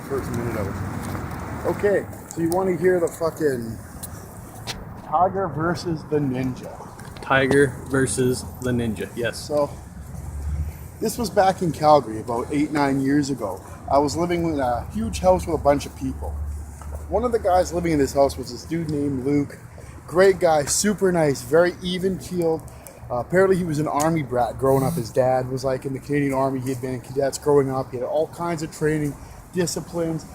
first minute of it. Okay, so you want to hear the fucking Tiger versus the Ninja. Tiger versus the Ninja, yes. So, this was back in Calgary about 8-9 years ago. I was living in a huge house with a bunch of people. One of the guys living in this house was this dude named Luke. Great guy, super nice, very even-keeled. Apparently he was an army brat growing up. His dad was like in the Canadian Army. He had been in cadets growing up. He had all kinds of training, disciplines.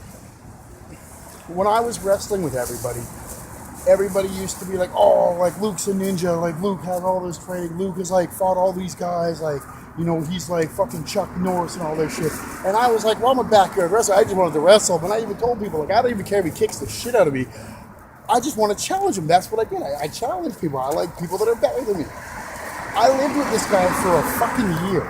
When I was wrestling with everybody used to be like, oh, like Luke's a ninja. Like Luke has all this training. Luke has like fought all these guys. Like, you know, he's like fucking Chuck Norris and all this shit. And I was like, well, I'm a backyard wrestler. I just wanted to wrestle. But I even told people, like, I don't even care if he kicks the shit out of me. I just want to challenge him. That's what I did. I challenge people. I like people that are better than me. I lived with this guy for a fucking year.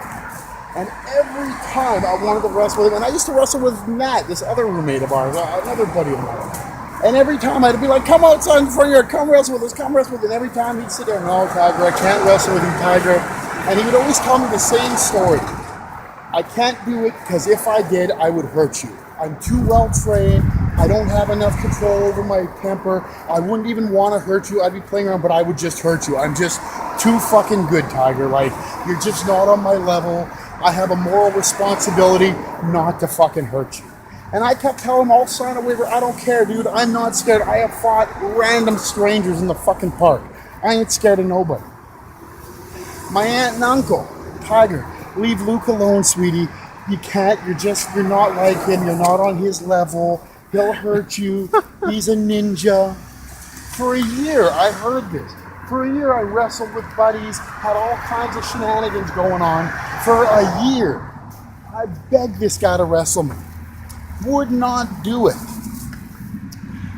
And every time I wanted to wrestle with him, and I used to wrestle with Matt, this other roommate of ours, another buddy of mine. And every time I'd be like, come outside in front of your, come wrestle with us, come wrestle with us. And every time he'd sit there, no, Tiger, I can't wrestle with you, Tiger. And he would always tell me the same story. I can't do it because if I did, I would hurt you. I'm too well trained. I don't have enough control over my temper. I wouldn't even want to hurt you. I'd be playing around, but I would just hurt you. I'm just too fucking good, Tiger. Like, you're just not on my level. I have a moral responsibility not to fucking hurt you. And I kept telling him, I'll sign a waiver. I don't care, dude. I'm not scared. I have fought random strangers in the fucking park. I ain't scared of nobody. My aunt and uncle, Tiger, leave Luke alone, sweetie. You can't. You're not like him. You're not on his level. He'll hurt you. He's a ninja. For a year, I heard this. For a year, I wrestled with buddies, had all kinds of shenanigans going on. For a year, I begged this guy to wrestle me. Would not do it.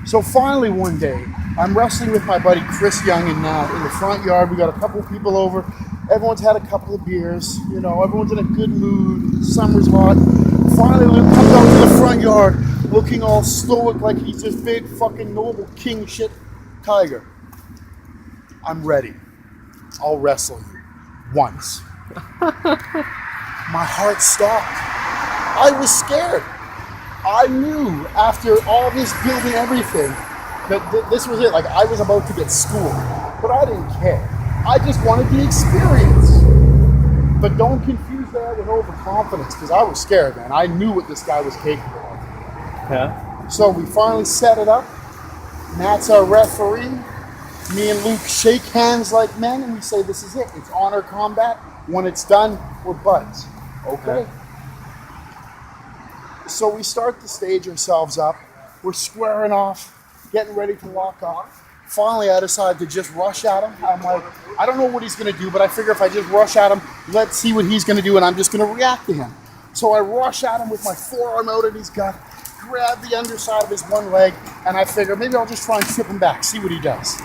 So finally one day, I'm wrestling with my buddy Chris Young in the front yard. We got a couple of people over. Everyone's had a couple of beers. You know, everyone's in a good mood. Summer's hot. Finally, Luke comes out to the front yard looking all stoic like he's this big fucking noble king shit. Tiger, I'm ready. I'll wrestle you. Once. My heart stopped. I was scared. I knew after all this building everything that this was it. Like, I was about to get schooled. But I didn't care. I just wanted the experience. But don't confuse that with overconfidence, because I was scared, man. I knew what this guy was capable of. Yeah. So we finally set it up. Matt's our referee. Me and Luke shake hands like men, and we say, this is it. It's honor combat. When it's done, we're buds. Okay? Yeah. So we start to stage ourselves up. We're squaring off, getting ready to lock off. Finally, I decide to just rush at him. I'm like, I don't know what he's going to do, but I figure if I just rush at him, let's see what he's going to do, and I'm just going to react to him. So I rush at him with my forearm out at his gut, grab the underside of his one leg, and I figure maybe I'll just try and trip him back, see what he does.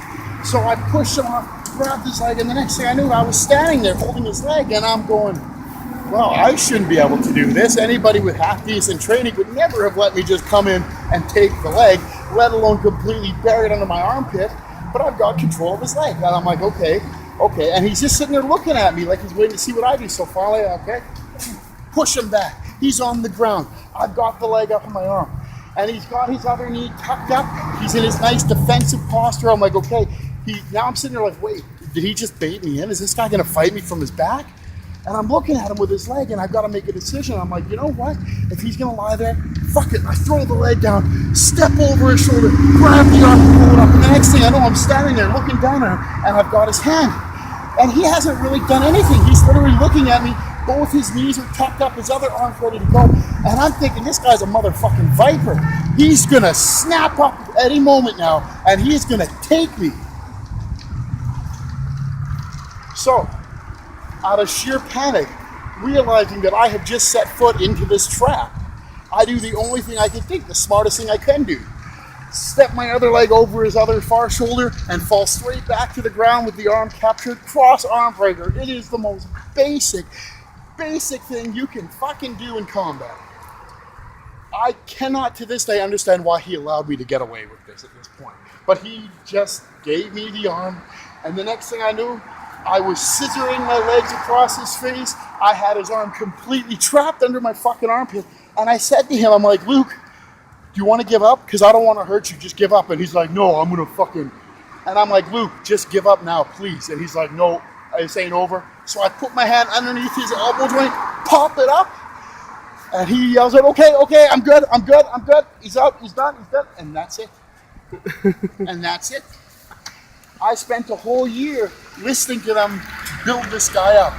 So I pushed him off, grabbed his leg, and the next thing I knew, I was standing there holding his leg, and I'm going, well, I shouldn't be able to do this. Anybody with half-decent training would never have let me just come in and take the leg, let alone completely bury it under my armpit, but I've got control of his leg. And I'm like, okay. And he's just sitting there looking at me like he's waiting to see what I do. So finally, okay, push him back. He's on the ground. I've got the leg up in my arm. And he's got his other knee tucked up. He's in his nice defensive posture. I'm like, okay. Now I'm sitting there like, wait, did he just bait me in? Is this guy going to fight me from his back? And I'm looking at him with his leg, and I've got to make a decision. I'm like, you know what? If he's going to lie there, fuck it. I throw the leg down, step over his shoulder, grab the arm, and pull it up. And the next thing I know, I'm standing there looking down at him, and I've got his hand. And he hasn't really done anything. He's literally looking at me. Both his knees are tucked up, his other arm's ready to go. And I'm thinking, this guy's a motherfucking viper. He's going to snap up at any moment now, and he's going to take me. So, out of sheer panic, realizing that I have just set foot into this trap, I do the only thing I can think, the smartest thing I can do. Step my other leg over his other far shoulder and fall straight back to the ground with the arm captured, cross arm breaker. It is the most basic thing you can fucking do in combat. I cannot to this day understand why he allowed me to get away with this at this point. But he just gave me the arm, and the next thing I knew, I was scissoring my legs across his face. I had his arm completely trapped under my fucking armpit. And I said to him, I'm like, Luke, you want to give up? Because I don't want to hurt you. Just give up. And he's like, no, I'm going to fucking... And I'm like, Luke, just give up now, please. And he's like, no, this ain't over. So I put my hand underneath his elbow joint, pop it up. And he yells out, okay, I'm good. He's out, he's done. And that's it. And that's it. I spent a whole year listening to them build this guy up.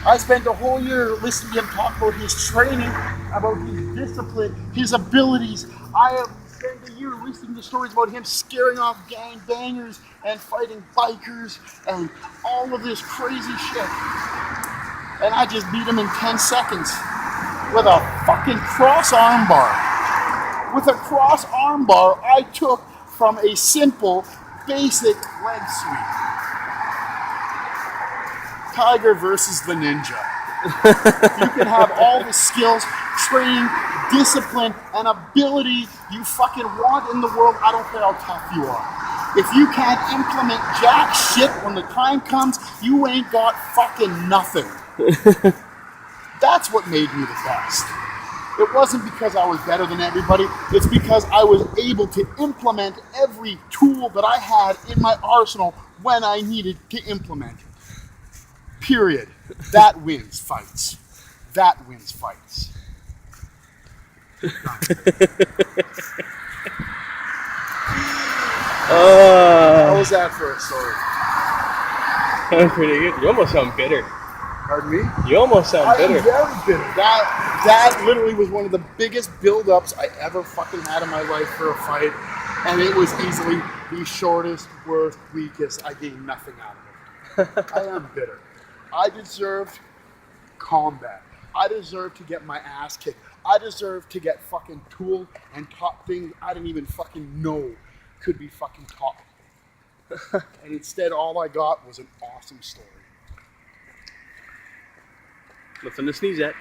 I spent a whole year listening to him talk about his training, about his discipline, his abilities. I have spent a year listening to stories about him scaring off gang bangers and fighting bikers and all of this crazy shit. And I just beat him in 10 seconds with a fucking cross armbar. With a cross armbar I took from a simple, basic leg sweep. Tiger versus the Ninja. You can have all the skills, training, discipline, and ability you fucking want in the world. I don't care how tough you are. If you can't implement jack shit when the time comes, you ain't got fucking nothing. That's what made me the best. It wasn't because I was better than everybody. It's because I was able to implement every tool that I had in my arsenal when I needed to implement it. Period. That wins fights. That wins fights. How was that for a story? That was pretty good. You almost sound bitter. Pardon me? You almost sound bitter. I am very bitter. That literally was one of the biggest build-ups I ever fucking had in my life for a fight. And it was easily the shortest, worst, weakest. I gained nothing out of it. I am bitter. I deserved combat. I deserved to get my ass kicked. I deserved to get fucking tooled and taught things I didn't even fucking know could be fucking taught. And instead, all I got was an awesome story. Nothing to sneeze at.